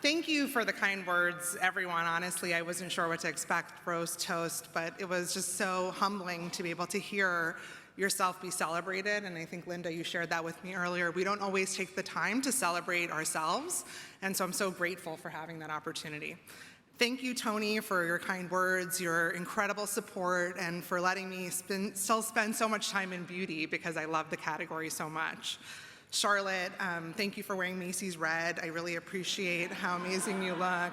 Thank you for the kind words, everyone. Honestly, I wasn't sure what to expect, roast, toast, but it was just so humbling to be able to hear yourself be celebrated, and I think, Linda, you shared that with me earlier. We don't always take the time to celebrate ourselves, and so I'm so grateful for having that opportunity. Thank you, Tony, for your kind words, your incredible support, and for letting me still spend so much time in beauty because I love the category so much. Charlotte, thank you for wearing Macy's red. I really appreciate how amazing you look.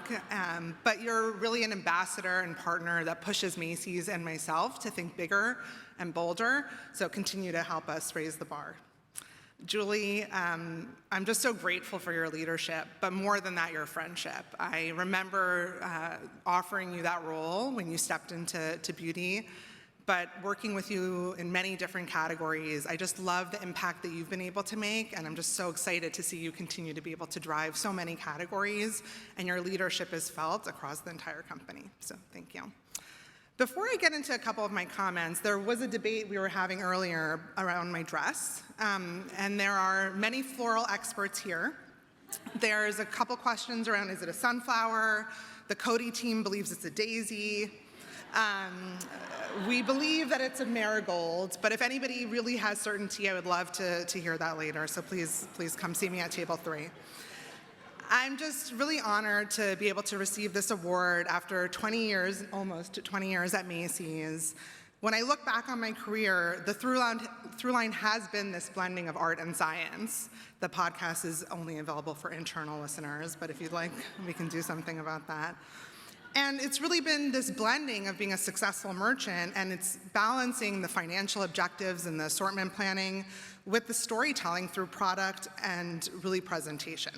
But you're really an ambassador and partner that pushes Macy's and myself to think bigger and bolder, so continue to help us raise the bar. Julie, I'm just so grateful for your leadership, but more than that, your friendship. I remember offering you that role when you stepped into beauty, but working with you in many different categories, I just love the impact that you've been able to make, and I'm just so excited to see you continue to be able to drive so many categories, and your leadership is felt across the entire company, so thank you. Before I get into a couple of my comments, there was a debate we were having earlier around my dress, and there are many floral experts here. There's a couple questions around, is it a sunflower? The Cody team believes it's a daisy. We believe that it's a marigold, but if anybody really has certainty, I would love to hear that later, so please come see me at table 3. I'm just really honored to be able to receive this award after 20 years, almost 20 years at Macy's. When I look back on my career, the through line has been this blending of art and science. The podcast is only available for internal listeners, but if you'd like, we can do something about that. And it's really been this blending of being a successful merchant, and it's balancing the financial objectives and the assortment planning with the storytelling through product and really presentation.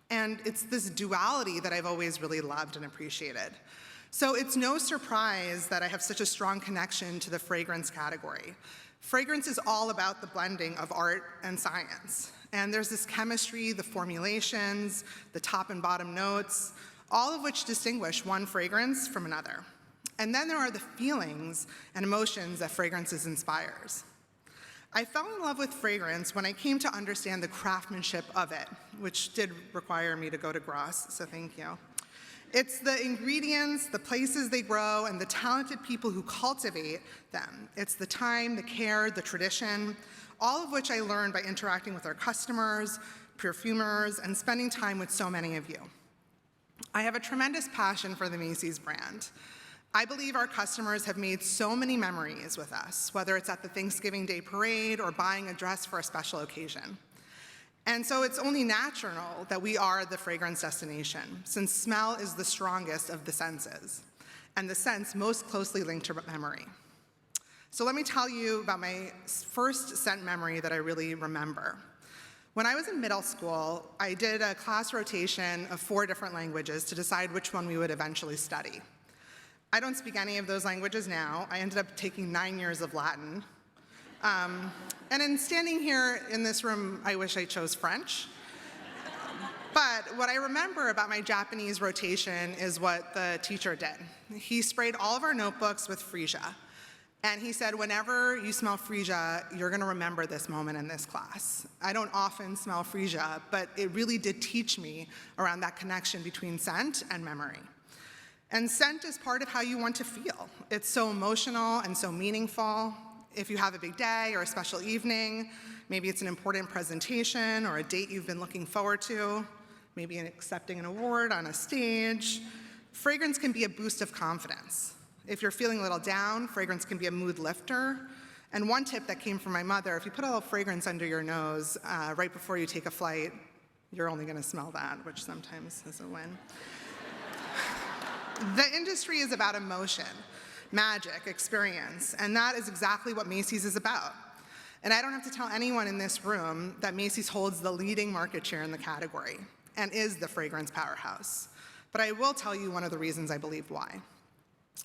And it's this duality that I've always really loved and appreciated. So it's no surprise that I have such a strong connection to the fragrance category. Fragrance is all about the blending of art and science. And there's this chemistry, the formulations, the top and bottom notes, all of which distinguish one fragrance from another. And then there are the feelings and emotions that fragrances inspires. I fell in love with fragrance when I came to understand the craftsmanship of it, which did require me to go to Gross, so thank you. It's the ingredients, the places they grow, and the talented people who cultivate them. It's the time, the care, the tradition, all of which I learned by interacting with our customers, perfumers, and spending time with so many of you. I have a tremendous passion for the Macy's brand. I believe our customers have made so many memories with us, whether it's at the Thanksgiving Day parade or buying a dress for a special occasion. And so it's only natural that we are the fragrance destination, since smell is the strongest of the senses, and the sense most closely linked to memory. So let me tell you about my first scent memory that I really remember. When I was in middle school, I did a class rotation of 4 different languages to decide which one we would eventually study. I don't speak any of those languages now. I ended up taking 9 years of Latin. And in standing here in this room, I wish I chose French. But what I remember about my Japanese rotation is what the teacher did. He sprayed all of our notebooks with freesia. And he said, whenever you smell freesia, you're gonna remember this moment in this class. I don't often smell freesia, but it really did teach me around that connection between scent and memory. And scent is part of how you want to feel. It's so emotional and so meaningful. If you have a big day or a special evening, maybe it's an important presentation or a date you've been looking forward to, maybe accepting an award on a stage, fragrance can be a boost of confidence. If you're feeling a little down, fragrance can be a mood lifter. And one tip that came from my mother, if you put a little fragrance under your nose right before you take a flight, you're only gonna smell that, which sometimes is a win. The industry is about emotion, magic, experience, and that is exactly what Macy's is about. And I don't have to tell anyone in this room that Macy's holds the leading market share in the category and is the fragrance powerhouse. But I will tell you one of the reasons I believe why.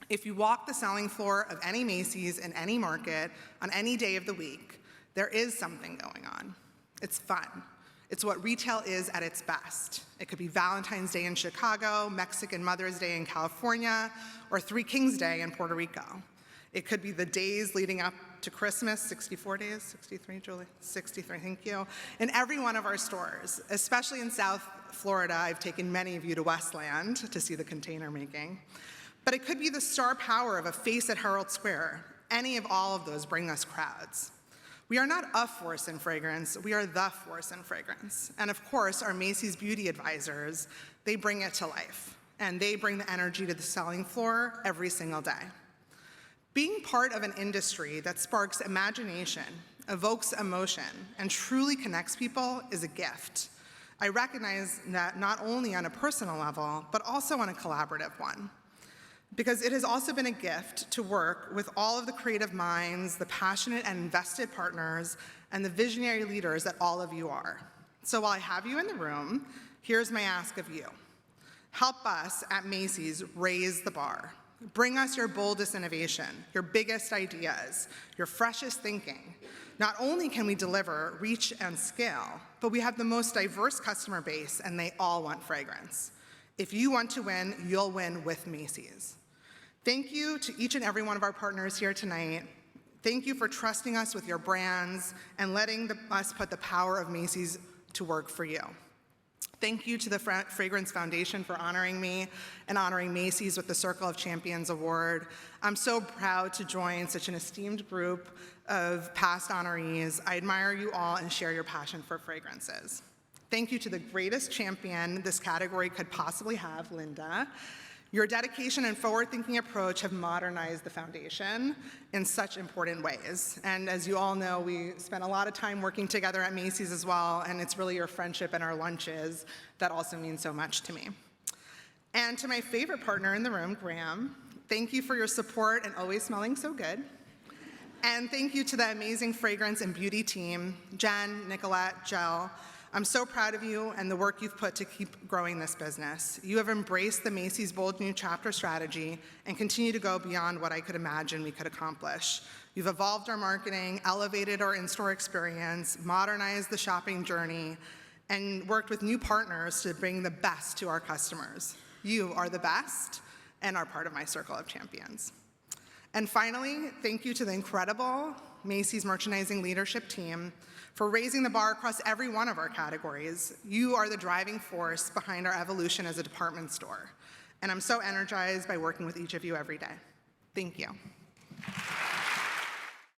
If you walk the selling floor of any Macy's in any market on any day of the week, there is something going on. It's fun. It's what retail is at its best. It could be Valentine's Day in Chicago, Mexican Mother's Day in California, or Three Kings Day in Puerto Rico. It could be the days leading up to Christmas, 64 days, 63, Julie? 63, thank you. In every one of our stores, especially in South Florida. I've taken many of you to Westland to see the container making. But it could be the star power of a face at Herald Square. Any of all of those bring us crowds. We are not a force in fragrance, we are the force in fragrance. And of course, our Macy's beauty advisors, they bring it to life. And they bring the energy to the selling floor every single day. Being part of an industry that sparks imagination, evokes emotion, and truly connects people is a gift. I recognize that not only on a personal level, but also on a collaborative one. Because it has also been a gift to work with all of the creative minds, the passionate and invested partners, and the visionary leaders that all of you are. So while I have you in the room, here's my ask of you. Help us at Macy's raise the bar. Bring us your boldest innovation, your biggest ideas, your freshest thinking. Not only can we deliver reach and scale, but we have the most diverse customer base and they all want fragrance. If you want to win, you'll win with Macy's. Thank you to each and every one of our partners here tonight. Thank you for trusting us with your brands and letting us put the power of Macy's to work for you. Thank you to the Fragrance Foundation for honoring me and honoring Macy's with the Circle of Champions Award. I'm so proud to join such an esteemed group of past honorees. I admire you all and share your passion for fragrances. Thank you to the greatest champion this category could possibly have, Linda. Your dedication and forward-thinking approach have modernized the foundation in such important ways. And as you all know, we spent a lot of time working together at Macy's as well, and it's really your friendship and our lunches that also mean so much to me. And to my favorite partner in the room, Graham, thank you for your support and always smelling so good. And thank you to the amazing fragrance and beauty team, Jen, Nicolette, Jill. I'm so proud of you and the work you've put to keep growing this business. You have embraced the Macy's Bold New Chapter strategy and continue to go beyond what I could imagine we could accomplish. You've evolved our marketing, elevated our in-store experience, modernized the shopping journey, and worked with new partners to bring the best to our customers. You are the best and are part of my circle of champions. And finally, thank you to the incredible Macy's merchandising leadership team for raising the bar across every one of our categories. You are the driving force behind our evolution as a department store. And I'm so energized by working with each of you every day. Thank you.